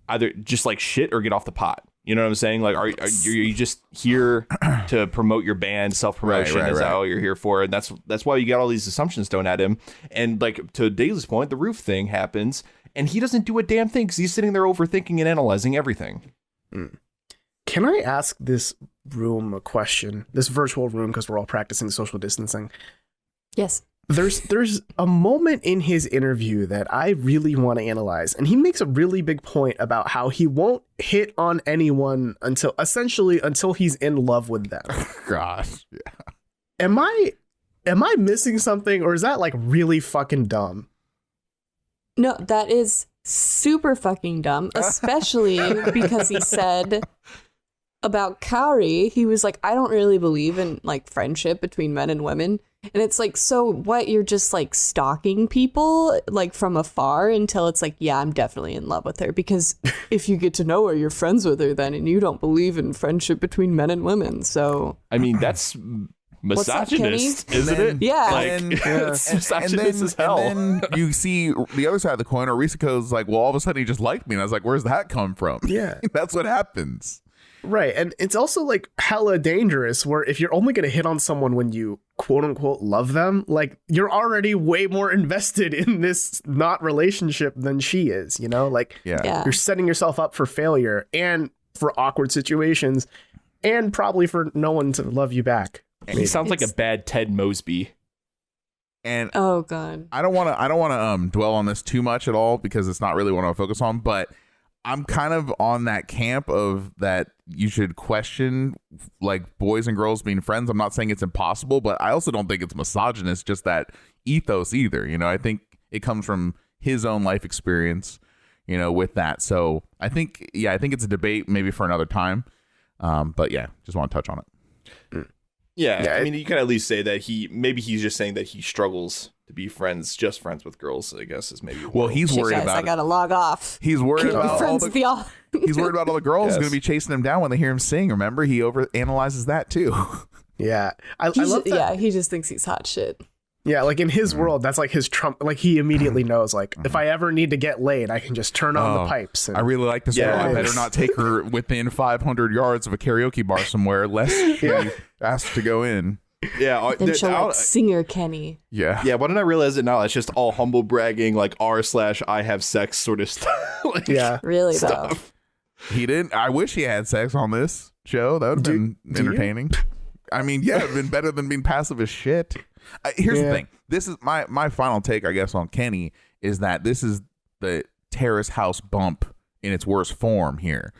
S4: either just like shit or get off the pot. You know what I'm saying? Like, are you just here to promote your band? Self-promotion is that all you're here for? And that's why you got all these assumptions thrown at him. And like, to Daley's point, the roof thing happens and he doesn't do a damn thing because he's sitting there overthinking and analyzing everything.
S1: Can I ask this room a question? This virtual room, because we're all practicing social distancing.
S2: Yes.
S1: There's a moment in his interview that I really want to analyze, and he makes a really big point about how he won't hit on anyone until he's in love with them.
S3: Gosh, yeah.
S1: Am I missing something, or is that like really fucking dumb?
S2: No, that is super fucking dumb, especially because he said about Kaori, he was like, I don't really believe in like friendship between men and women. And it's like, so what, you're just like stalking people like from afar until it's like, yeah, I'm definitely in love with her. Because if you get to know her, you're friends with her then, and you don't believe in friendship between men and women. So
S4: I mean, that's misogynist,
S2: up,
S4: isn't it?
S2: Yeah.
S4: Like, it's misogynist as hell.
S3: And then you see the other side of the coin, or Risako's like, well, all of a sudden he just liked me. And I was like, where's that come from?
S1: Yeah.
S3: That's what happens.
S1: Right. And it's also like hella dangerous, where if you're only going to hit on someone when you quote unquote love them, like, you're already way more invested in this not relationship than she is, you know, like you're setting yourself up for failure and for awkward situations and probably for no one to love you back.
S4: He sounds like a bad Ted Mosby.
S3: And
S2: oh god,
S3: I don't want to dwell on this too much at all because it's not really what I focus on, but I'm kind of on that camp of that you should question like boys and girls being friends. I'm not saying it's impossible, but I also don't think it's misogynist, just that ethos either. You know, I think it comes from his own life experience, you know, with that. So I think it's a debate maybe for another time. But yeah, just want to touch on it.
S4: Yeah, I mean, you can at least say that he's just saying that he struggles to be just friends with girls, I guess, is maybe.
S3: Well, he's worried about
S2: I gotta log off.
S3: He's worried about all the he's worried about all the girls going to be chasing him down when they hear him sing. Remember, he overanalyzes that too.
S1: Yeah, I love that.
S2: Yeah, he just thinks he's hot shit.
S1: Yeah, like in his world, that's like his trump. Like he immediately knows, like, if I ever need to get laid, I can just turn on the pipes. And,
S3: I really like this girl. I better not take her within 500 yards of a karaoke bar somewhere, lest she asks to go in.
S4: Yeah,
S2: then she'll like singer Kenny.
S3: Yeah.
S4: Why didn't I realize it now? It's just all humble bragging, like r/I have sex sort of stuff. Like,
S2: really
S4: stuff.
S3: Though. He didn't. I wish he had sex on this show. That would have been entertaining. I mean, yeah, it would have been better than being passive as shit. Here's the thing. This is my final take, I guess, on Kenny is that this is the Terrace House bump in its worst form here.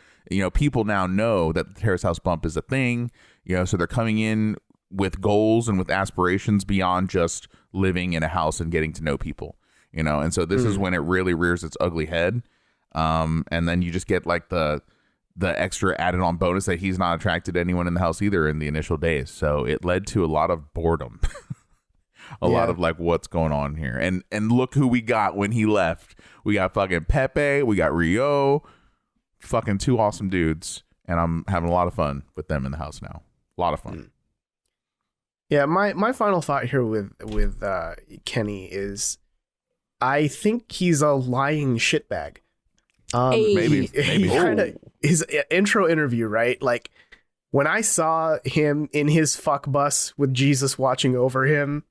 S3: People now know that the Terrace House bump is a thing, so they're coming in with goals and with aspirations beyond just living in a house and getting to know people, and so this is when it really rears its ugly head. And then you just get like the extra added on bonus that he's not attracted to anyone in the house either in the initial days. So it led to a lot of boredom, a lot of like, what's going on here? And look who we got when he left. We got fucking Pepe. We got Rio, fucking two awesome dudes. And I'm having a lot of fun with them in the house now. A lot of fun.
S1: Yeah. My final thought here with Kenny is I think he's a lying shitbag.
S3: Maybe.
S1: His intro interview, right? Like when I saw him in his fuck bus with Jesus watching over him,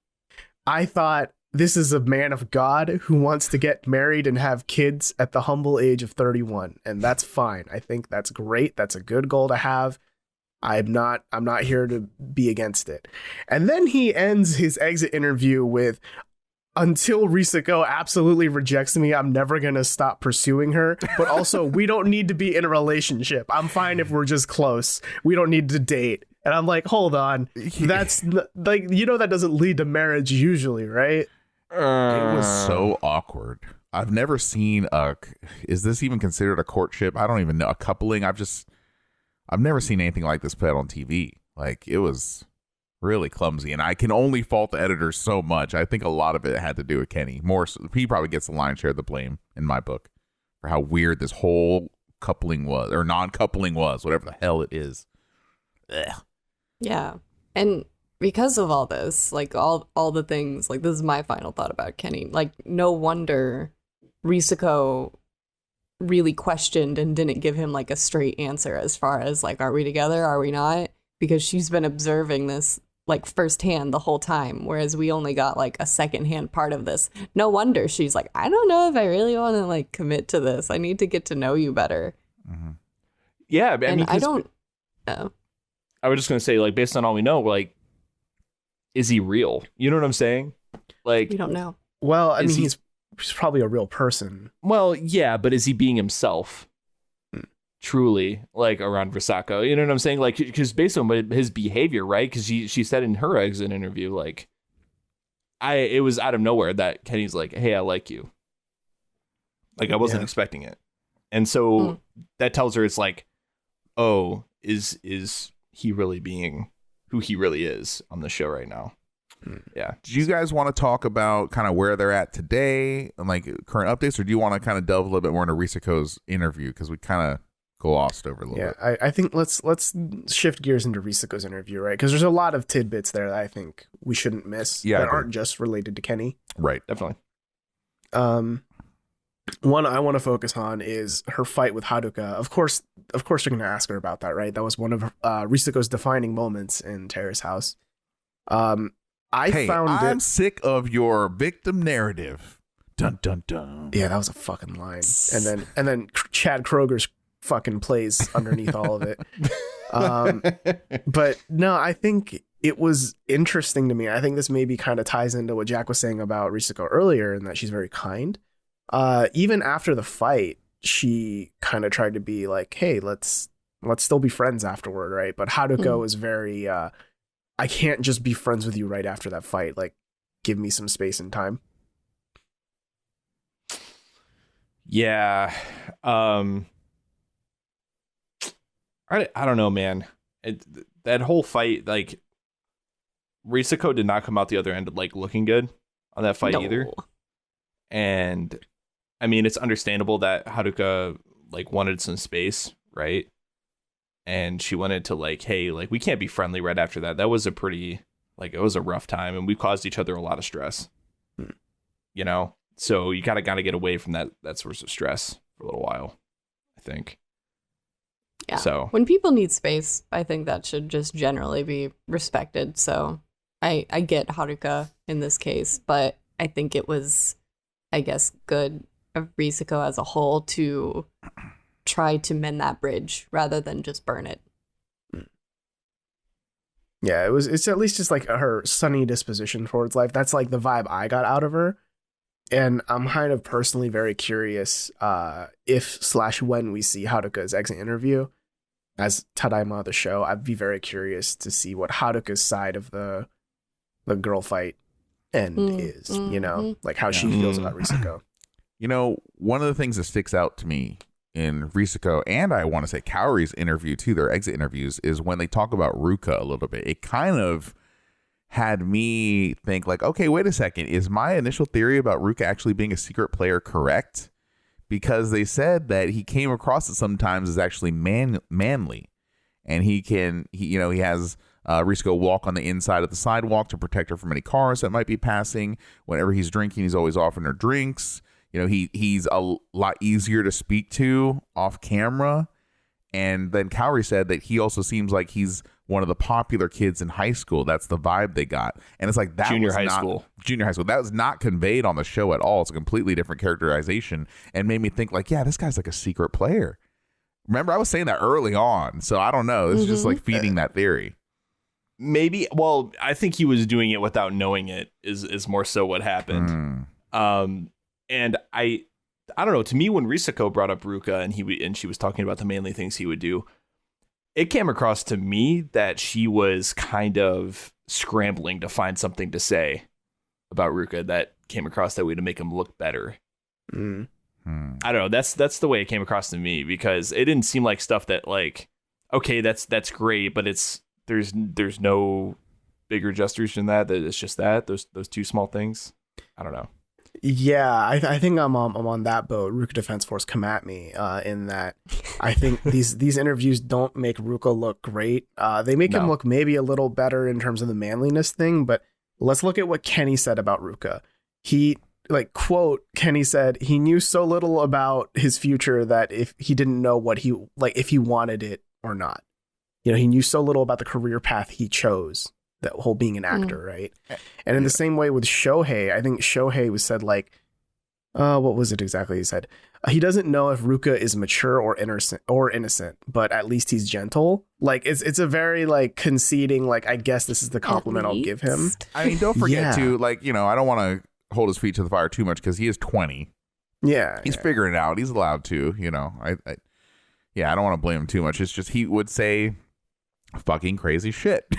S1: I thought this is a man of God who wants to get married and have kids at the humble age of 31. And that's fine. I think that's great. That's a good goal to have. I'm not here to be against it. And then he ends his exit interview with, until Risako absolutely rejects me, I'm never going to stop pursuing her. But also, we don't need to be in a relationship. I'm fine if we're just close. We don't need to date. And I'm like, hold on. That's like, that doesn't lead to marriage usually, right?
S3: It was so awkward. I've never seen is this even considered a courtship? I don't even know. A coupling? I've never seen anything like this put on TV. Like, it was really clumsy, and I can only fault the editors so much. I think a lot of it had to do with Kenny. More so, he probably gets the lion's share of the blame in my book for how weird this whole coupling was, or non-coupling was, whatever the hell it is. Ugh.
S2: Yeah, and because of all this, like all the things, like this is my final thought about Kenny. Like, no wonder Risako really questioned and didn't give him like a straight answer as far as like, are we together, are we not? Because she's been observing this like firsthand the whole time, whereas we only got like a secondhand part of this. No wonder she's like, I don't know if I really want to like commit to this. I need to get to know you better.
S4: Mm-hmm. Yeah, I mean,
S2: I don't know.
S4: I was just gonna say, like, based on all we know, like, is he real? You know what I'm saying? Like,
S2: we don't know.
S1: Well, I mean, he's probably a real person.
S4: Well, yeah, but is he being himself? Truly, like, around Risako, you know what I'm saying? Like, because based on his behavior, right? Because she said in her exit interview, like, it was out of nowhere that Kenny's like, hey, I like you. Like, I wasn't expecting it, and so that tells her it's like, oh, is he really being who he really is on the show right now? Yeah.
S3: Do you guys want to talk about kind of where they're at today and like current updates, or do you want to kind of delve a little bit more into Risako's interview, because we kind of glossed over a little bit?
S1: I think let's shift gears into Risako's interview, right? Because there's a lot of tidbits there that I think we shouldn't miss that aren't just related to Kenny.
S3: Right.
S4: Definitely.
S1: One I want to focus on is her fight with Haruka. Of course, you're going to ask her about that, right? That was one of Risako's defining moments in Terrace House. I'm
S3: sick of your victim narrative. Dun dun dun.
S1: Yeah, that was a fucking line. And then Chad Kroger's fucking plays underneath all of it. But no, I think it was interesting to me. I think this maybe kind of ties into what Jack was saying about Risako earlier, and that she's very kind. Even after the fight, she kind of tried to be like, hey, let's still be friends afterward, right? But Haruka was very I can't just be friends with you right after that fight. Like, give me some space and time.
S4: Yeah. I don't know, man. That whole fight, like, Risako did not come out the other end like looking good on that fight either. And I mean, it's understandable that Haruka like wanted some space, right? And she wanted to like, hey, like, we can't be friendly right after that. That was a pretty, like, it was a rough time, and we caused each other a lot of stress. You know? So you gotta get away from that source of stress for a little while, I think.
S2: Yeah.
S4: So
S2: when people need space, I think that should just generally be respected. So I get Haruka in this case, but I think it was, I guess, good of Risako as a whole to try to mend that bridge rather than just burn it.
S1: Yeah, it's at least just like her sunny disposition towards life. That's like the vibe I got out of her. And I'm kind of personally very curious if/when we see Haruka's exit interview as Tadaima of the show. I'd be very curious to see what Haruka's side of the girl fight end is, you know, like how she feels about Risako.
S3: You know, one of the things that sticks out to me in Risako, and I want to say Kaori's interview too, their exit interviews, is when they talk about Ruka a little bit. It kind of had me think like, okay, wait a second. Is my initial theory about Ruka actually being a secret player correct? Because they said that he came across it sometimes as actually manly. And he has Risako walk on the inside of the sidewalk to protect her from any cars that might be passing. Whenever he's drinking, he's always offering her drinks. You know, he's a lot easier to speak to off camera. And then Kaori said that he also seems like he's one of the popular kids in high school. That's the vibe they got. And it's like that
S4: junior high school.
S3: That was not conveyed on the show at all. It's a completely different characterization and made me think like, yeah, this guy's like a secret player. Remember, I was saying that early on. So I don't know. This is just like feeding that theory.
S4: Maybe. Well, I think he was doing it without knowing it is more so what happened. And I don't know. To me, when Risako brought up Ruka and she was talking about the manly things he would do, it came across to me that she was kind of scrambling to find something to say about Ruka that came across that way to make him look better. I don't know. That's the way it came across to me, because it didn't seem like stuff that like, okay, that's great, but there's no bigger gestures than that. That it's just those two small things. I don't know.
S1: Yeah, I think I'm on that boat. Ruka Defense Force, come at me. In that, I think these interviews don't make Ruka look great. They make him look maybe a little better in terms of the manliness thing. But let's look at what Kenny said about Ruka. He quote, Kenny said he knew so little about his future that if he didn't know what if he wanted it or not. You know, he knew so little about the career path he chose. That whole being an actor, right? And in the same way with Shohei, I think Shohei was said like, what was it exactly he said? He doesn't know if Ruka is mature or innocent, but at least he's gentle. Like it's a very like conceding, like I guess this is the compliment I'll give him.
S3: I mean, don't forget to like, you know, I don't want to hold his feet to the fire too much because he is 20.
S1: Yeah,
S3: he's figuring it out. He's allowed to, you know. I don't want to blame him too much. It's just he would say fucking crazy shit.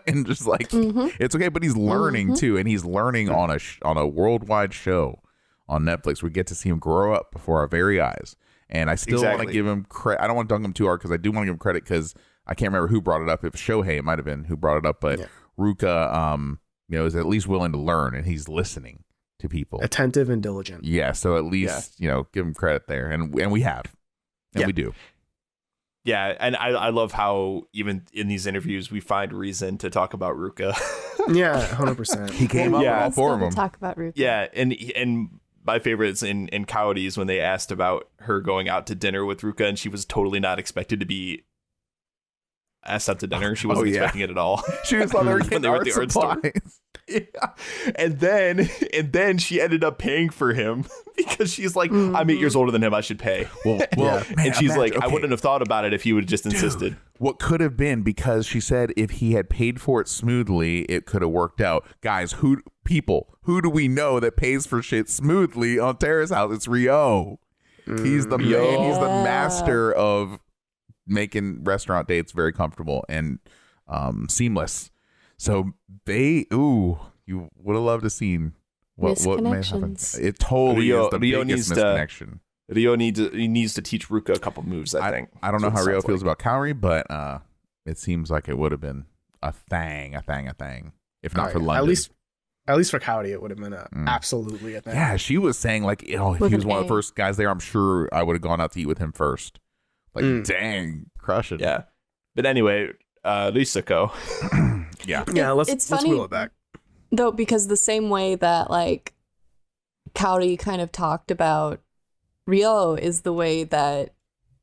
S3: And just like it's okay, but he's learning too, and he's learning on a worldwide show on Netflix. We get to see him grow up before our very eyes, and I still want to give him credit. I don't want to dunk him too hard because I do want to give him credit because I can't remember who brought it up. If Shohei, it might have been who brought it up, but Ruka, you know, is at least willing to learn, and he's listening to people,
S1: attentive and diligent.
S3: Yeah, so at least you know, give him credit there, and we have, and we do.
S4: Yeah, and I love how even in these interviews we find reason to talk about Ruka.
S1: Yeah, 100%.
S3: He came up with all four of them.
S2: Talk about Ruka.
S4: Yeah, and my favorites in Kaori's when they asked about her going out to dinner with Ruka, and she was totally not expected to be asked out to dinner. She wasn't expecting it at all.
S3: She was on her art supplies.
S4: Yeah. And then she ended up paying for him because she's like, I'm 8 years older than him. I should pay.
S3: Well, man,
S4: and she's like, I wouldn't have thought about it if he would have just insisted.
S3: Dude, what could have been, because she said if he had paid for it smoothly, it could have worked out. Guys, who do we know that pays for shit smoothly on Terrace House? It's Ryo. He's the man. He's the master of making restaurant dates very comfortable and seamless. So you would have loved to seen what may happen. It totally is the biggest misconnection.
S4: Ryo needs to teach Ruka a couple moves, I think.
S3: I don't know how Ryo feels about Kaori, but it seems like it would have been a thing. If not for London.
S1: At least for Kaori, it would have been absolutely a thing.
S3: Yeah, she was saying like, you know, if he was one of the first guys there, I'm sure I would have gone out to eat with him first. Like, dang, crush it.
S4: Yeah. But anyway, Risako.
S1: Yeah, let's wheel it back.
S2: Though, because the same way that like Kaori kind of talked about Ryo is the way that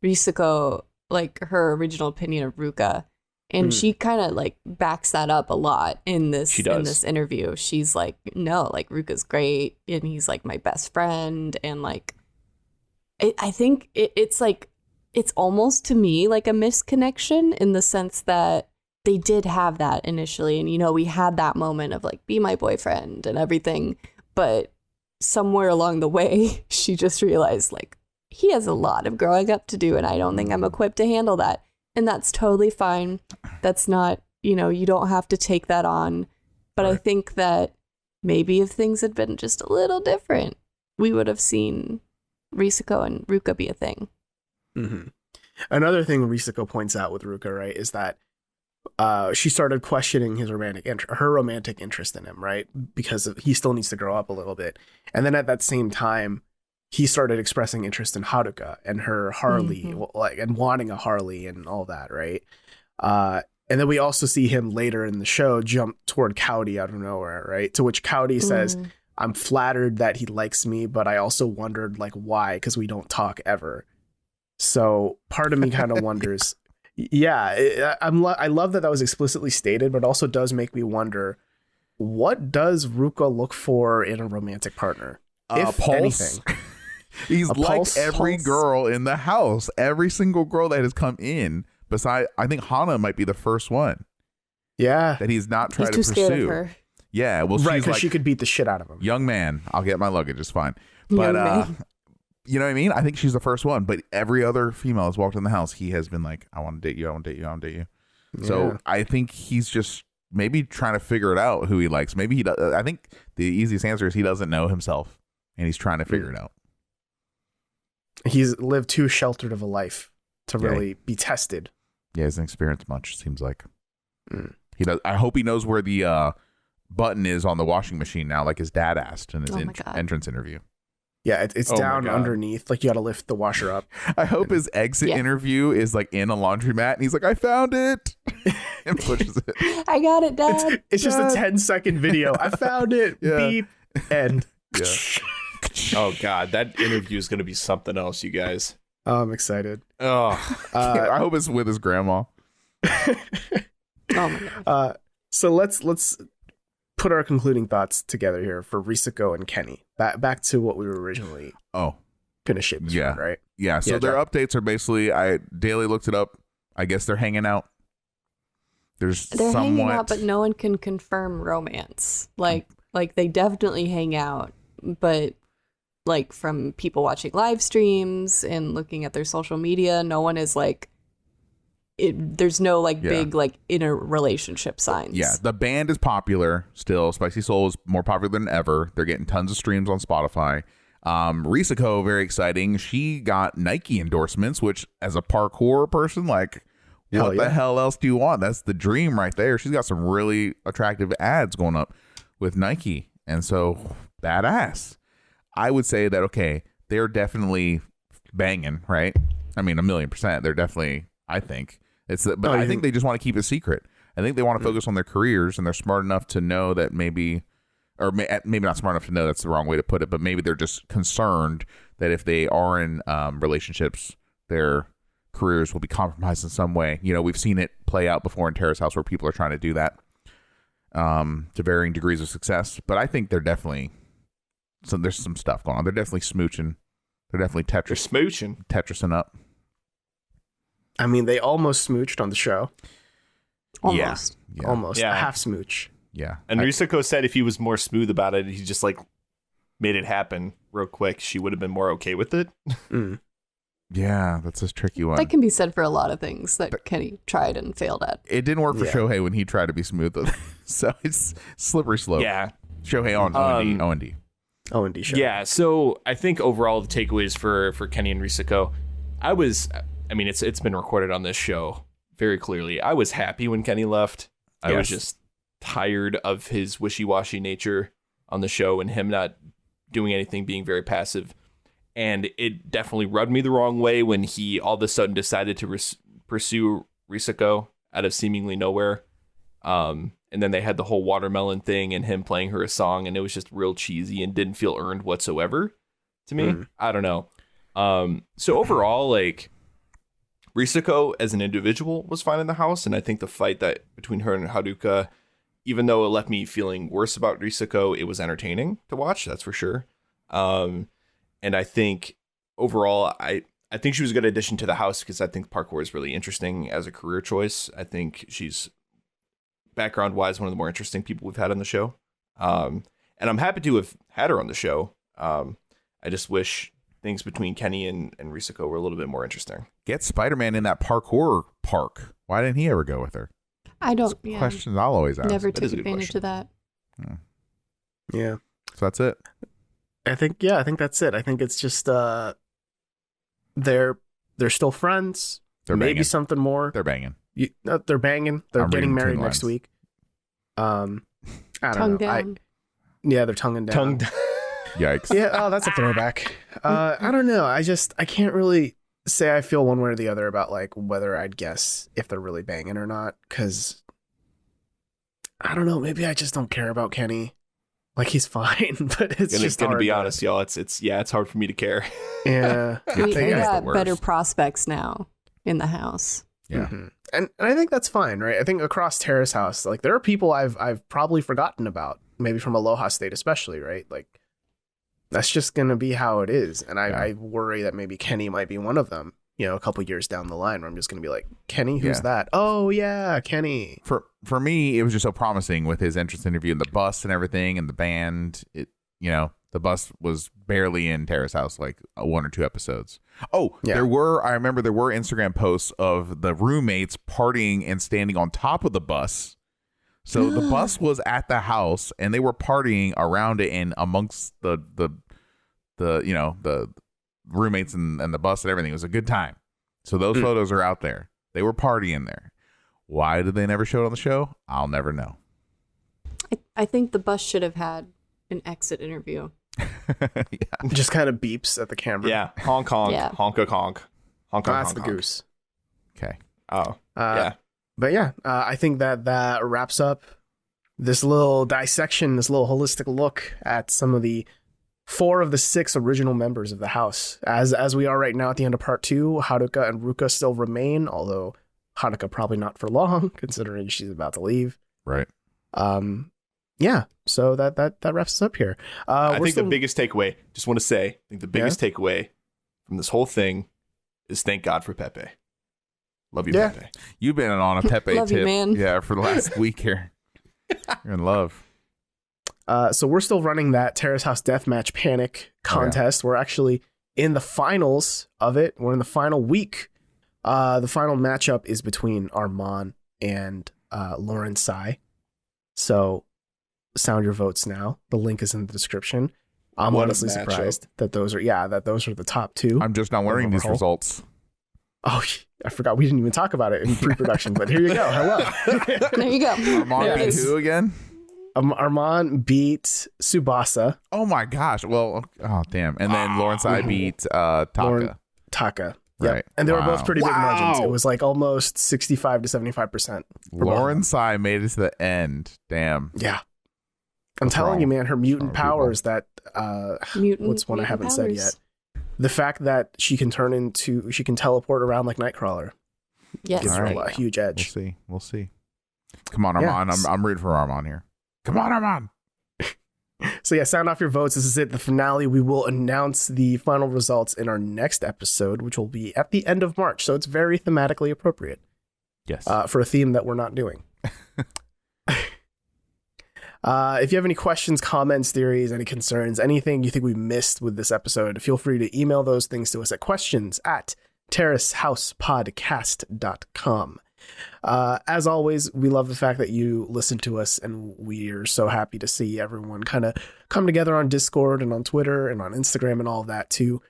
S2: Risako, like her original opinion of Ruka, and she kind of like backs that up a lot in this interview. She's like, no, like Ruka's great, and he's like my best friend, and like I think it's like it's almost to me like a misconnection in the sense that they did have that initially, and you know, we had that moment of like be my boyfriend and everything, but somewhere along the way, she just realized, like, he has a lot of growing up to do, and I don't think I'm equipped to handle that. And that's totally fine. That's not, you know, you don't have to take that on. But I think that maybe if things had been just a little different, we would have seen Risako and Ruka be a thing.
S1: Mm-hmm. Another thing Risako points out with Ruka, right, is that she started questioning her romantic interest in him, right? Because he still needs to grow up a little bit. And then at that same time, he started expressing interest in Haruka and her Harley, like, and wanting a Harley and all that, right? And then we also see him later in the show jump toward Kaori out of nowhere, right? To which Kaori says, "I'm flattered that he likes me, but I also wondered, like, why? Because we don't talk ever." So part of me kind of wonders. Yeah, I love that was explicitly stated, but it also does make me wonder, what does Ruka look for in a romantic partner? If
S3: Pulse.
S1: anything.
S3: He's
S1: A
S3: like
S1: pulse?
S3: every girl in the house. Every single girl that has come in, besides, I think Hana might be the first one
S1: Yeah.
S3: that he's not tried to
S2: He's too
S3: pursue.
S2: scared of her.
S3: Yeah, well,
S1: Right,
S3: she's
S1: because
S3: like,
S1: she could beat the shit out of him.
S3: young man, I'll get my luggage, it's fine. But
S2: Young man.
S3: you know what I mean? I think she's the first one. But every other female that's walked in the house, he has been like, I want to date you, I want to date you, I want to date you. So
S1: Yeah.
S3: I think he's just maybe trying to figure it out who he likes. Maybe he does. I think the easiest answer is he doesn't know himself and he's trying to figure it out.
S1: He's lived too sheltered of a life to
S3: Yeah.
S1: really be tested.
S3: Yeah, he hasn't experienced much, seems like.
S1: Mm.
S3: He does. I hope he knows where the button is on the washing machine now, like his dad asked in his
S2: Oh my God.
S3: entrance interview.
S1: Yeah, it's
S4: Oh my
S1: down
S4: God.
S1: underneath. Like, you got to lift the washer up.
S3: I hope his exit
S2: Yeah.
S3: interview is like in a laundromat and he's like, I found it, and pushes it.
S2: I got it, Dad.
S1: It's just a 10-second video. I found it.
S3: Yeah.
S1: Beep. End.
S3: Yeah.
S4: Oh God, that interview is going to be something else, you guys.
S1: Oh, I'm excited.
S4: Oh,
S3: I hope it's with his grandma.
S2: Oh my God.
S1: So let's put our concluding thoughts together here for Risako and Kenny. Back to what we were originally
S3: Oh,
S1: gonna shape this
S3: Yeah.
S1: one, right?
S3: yeah. So
S1: Yeah,
S3: their
S1: Jack.
S3: updates are basically, Daley looked it up. I guess they're hanging out. There's
S2: They're
S3: somewhat,
S2: hanging out, but no one can confirm romance. Like they definitely hang out, but like from people watching live streams and looking at their social media, no one is like there's no like
S3: Yeah.
S2: big like inner relationship signs.
S3: Yeah, the band is popular still. Spicy Soul is more popular than ever. They're getting tons of streams on Spotify. Risako, very exciting. She got Nike endorsements, which as a parkour person, like,
S1: Hell
S3: what
S1: yeah.
S3: the hell else do you want? That's the dream right there. She's got some really attractive ads going up with Nike. And so, badass. I would say that, okay, they're definitely banging, right? I mean, 1,000,000%. They're definitely, I think. But I think they just want to keep it secret. I think they want to focus on their careers, and they're smart enough to know that maybe, or maybe not smart enough to know, that's the wrong way to put it, but maybe they're just concerned that if they are in relationships, their careers will be compromised in some way. You know, we've seen it play out before in Terrace House where people are trying to do that to varying degrees of success. But I think they're definitely, there's some stuff going on. They're definitely smooching. They're definitely
S4: you're smooching.
S3: Tetrising up.
S1: I mean, they almost smooched on the show.
S2: Almost.
S3: Yeah.
S1: Almost.
S4: Yeah.
S1: A half smooch.
S3: Yeah.
S4: And Risako said if he was more smooth about it, he just like made it happen real quick, she would have been more okay with it.
S1: Mm.
S3: Yeah, that's a tricky one.
S2: That can be said for a lot of things that Kenny tried and failed at.
S3: It didn't work for
S1: Yeah.
S3: Shohei when he tried to be smooth with it. So it's slippery slope.
S4: Yeah.
S3: Shohei on O&D.
S1: Oh, and D show.
S4: Yeah, so I think overall the takeaways for Kenny and Risako, it's been recorded on this show very clearly. I was happy when Kenny left. I was
S1: Yes.
S4: just tired of his wishy-washy nature on the show and him not doing anything, being very passive. And it definitely rubbed me the wrong way when he all of a sudden decided to pursue Risako out of seemingly nowhere. And then they had the whole watermelon thing and him playing her a song, and it was just real cheesy and didn't feel earned whatsoever to me. I don't know. So overall, like, Risako as an individual was fine in the house, and I think the fight that between her and Haruka, even though it left me feeling worse about Risako, it was entertaining to watch, that's for sure. And I think overall, I think she was a good addition to the house because I think parkour is really interesting as a career choice. I think she's background-wise one of the more interesting people we've had on the show. And I'm happy to have had her on the show. I just wish things between Kenny and Risako were a little bit more interesting.
S3: Get Spider-Man in that parkour park. Why didn't he ever go with her?
S2: I don't. Yeah.
S3: Questions I'll always ask.
S2: Never took advantage of that.
S1: Yeah.
S3: So that's it.
S1: I think that's it. I think it's just they're still friends.
S3: They're
S1: maybe
S3: banging.
S1: Something more.
S3: They're banging.
S1: They're banging. They're
S3: I'm
S1: getting
S3: reading
S1: married
S3: between
S1: next
S3: lines.
S1: week. I don't
S2: Tongue
S1: know.
S2: down.
S1: Yeah, they're tonguing down.
S3: Yikes.
S1: Yeah, oh, that's a throwback. I don't know. I can't really say I feel one way or the other about like whether I'd guess if they're really banging or not, because I don't know. Maybe I just don't care about Kenny. Like, he's fine, but it's just
S4: gonna
S1: hard
S4: be
S1: to-
S4: honest, y'all. It's hard for me to care.
S1: Yeah.
S2: We
S3: Kenny's the
S2: got
S3: worst.
S2: better prospects now in the house.
S3: Yeah.
S1: Mhm. And I think that's fine, right? I think across Terrace House, like there are people I've probably forgotten about, maybe from Aloha State especially, right? Like that's just gonna be how it is. And I worry that maybe Kenny might be one of them, you know, a couple years down the line where I'm just gonna be like, Kenny, who's
S3: Yeah.
S1: that? Oh yeah, Kenny.
S3: For me, it was just so promising with his entrance interview and the bus and everything and the band. The bus was barely in Terrace House, like 1 or 2 episodes. Oh,
S1: Yeah.
S3: I remember there were Instagram posts of the roommates partying and standing on top of the bus. So the bus was at the house and they were partying around it and amongst the roommates and the bus and everything. It was a good time. So those photos are out there. They were partying there. Why did they never show it on the show? I'll never know.
S2: I think the bus should have had an exit interview.
S1: Just kind of beeps at the camera.
S4: Yeah, Hong Kong,
S2: Yeah.
S4: honk a honk, honk
S1: That's
S4: honk,
S1: the
S4: honk.
S1: goose.
S3: Okay.
S4: Oh,
S1: Yeah. But yeah, I think that wraps up this little dissection, this little holistic look at some of the 4 of the 6 original members of the house. As we are right now at the end of part 2, Haruka and Ruka still remain, although Haruka probably not for long, considering she's about to leave.
S3: Right.
S1: Yeah, so that wraps us up here.
S4: I think the biggest takeaway, just want to say, I think the biggest takeaway from this whole thing is thank God for Pepe. Love you,
S1: Yeah.
S4: Pepe.
S3: You've been on a Pepe
S2: Love you,
S3: tip.
S2: man.
S3: Yeah, for the last week here. You're in love.
S1: So we're still running that Terrace House Deathmatch Panic contest. We're actually in the finals of it. We're in the final week. The final matchup is between Armand and Lauren Tsai. So sound your votes now. The link is in the description. I'm
S4: What a
S1: honestly
S4: matchup.
S1: surprised that those are the top 2.
S3: I'm just not learning these results.
S1: Oh, I forgot we didn't even talk about it in pre-production, but here you go. Hello.
S2: There you go.
S3: Armand
S2: There it
S3: beat
S2: is.
S3: who again?
S1: Armand beat Tsubasa.
S3: Oh my gosh. Well, oh damn. And then Lawrence I beat Taka.
S1: Lauren Taka. Yep.
S3: Right.
S1: And they were
S3: Wow.
S1: both pretty big margins.
S4: Wow.
S1: It was like almost 65 to 75%.
S3: Lawrence I made it to the end. Damn.
S1: Yeah. I'm
S3: What's
S1: telling
S3: wrong?
S1: you, man, her mutant
S3: What's wrong with
S1: powers that
S2: Mutant,
S1: what's one I
S2: mutant
S1: haven't
S2: powers.
S1: said yet. The fact that she can teleport around like Nightcrawler
S2: Yes.
S1: gives her
S3: Alright.
S1: a huge edge.
S3: We'll see. Come on,
S1: Yeah.
S3: Armand. I'm rooting for Armand here. Come on, Armand.
S1: So yeah, sound off your votes. This is it, the finale. We will announce the final results in our next episode, which will be at the end of March. So it's very thematically appropriate
S3: Yes.
S1: for a theme that we're not doing. If you have any questions, comments, theories, any concerns, anything you think we missed with this episode, feel free to email those things to us at questions@terracehousepodcast.com. As always, we love the fact that you listen to us, and we are so happy to see everyone kind of come together on Discord and on Twitter and on Instagram and all of that to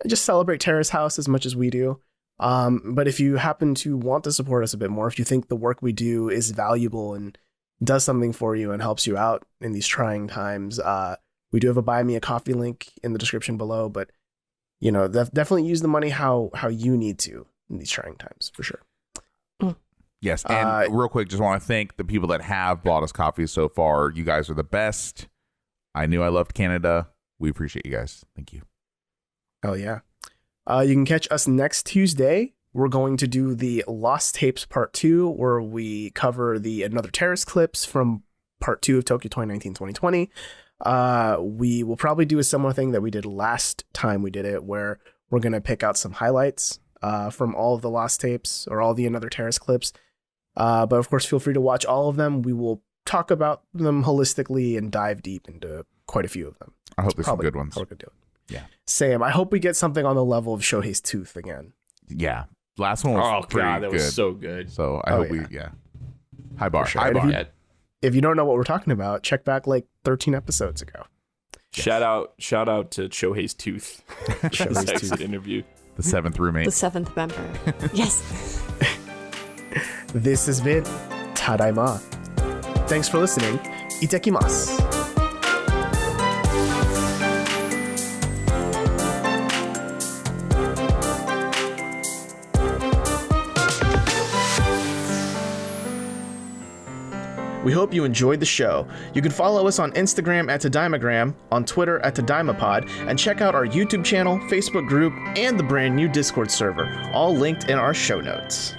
S1: just celebrate Terrace House as much as we do. But if you happen to want to support us a bit more, if you think the work we do is valuable and does something for you and helps you out in these trying times, we do have a Buy Me a Coffee link in the description below, but you know, definitely use the money how you need to in these trying times, for sure.
S3: Yes, and real quick, just want to thank the people that have bought us coffee so far. You guys are the best. I knew I loved Canada. We appreciate you guys. Thank you.
S1: Oh yeah. You can catch us next Tuesday. We're going to do the Lost Tapes Part 2, where we cover the Another Terrace clips from Part 2 of Tokyo 2019-2020. We will probably do a similar thing that we did last time we did it, where we're going to pick out some highlights from all of the Lost Tapes or all the Another Terrace clips. But of course, feel free to watch all of them. We will talk about them holistically and dive deep into quite a few of them.
S3: I hope there's
S1: Probably,
S3: some good ones.
S1: Probably could do it.
S3: Yeah.
S1: Same. I hope we get something on the level of Shohei's tooth again.
S3: Yeah. Last one was pretty
S4: God, that
S3: good.
S4: was so good.
S3: So I hope high bar.
S1: Sure.
S3: High
S1: And
S3: bar.
S1: if you don't know what we're talking about, check back like 13 episodes ago.
S4: Shout out to Shohei's tooth.
S1: Shohei's
S4: Exit
S1: tooth.
S4: interview.
S3: The seventh roommate.
S2: The seventh member. Yes.
S1: This has been Tadaima. Thanks for listening. Itakimasu. We hope you enjoyed the show. You can follow us on Instagram at Tadaimagram, on Twitter at TadaimaPod, and check out our YouTube channel, Facebook group, and the brand new Discord server, all linked in our show notes.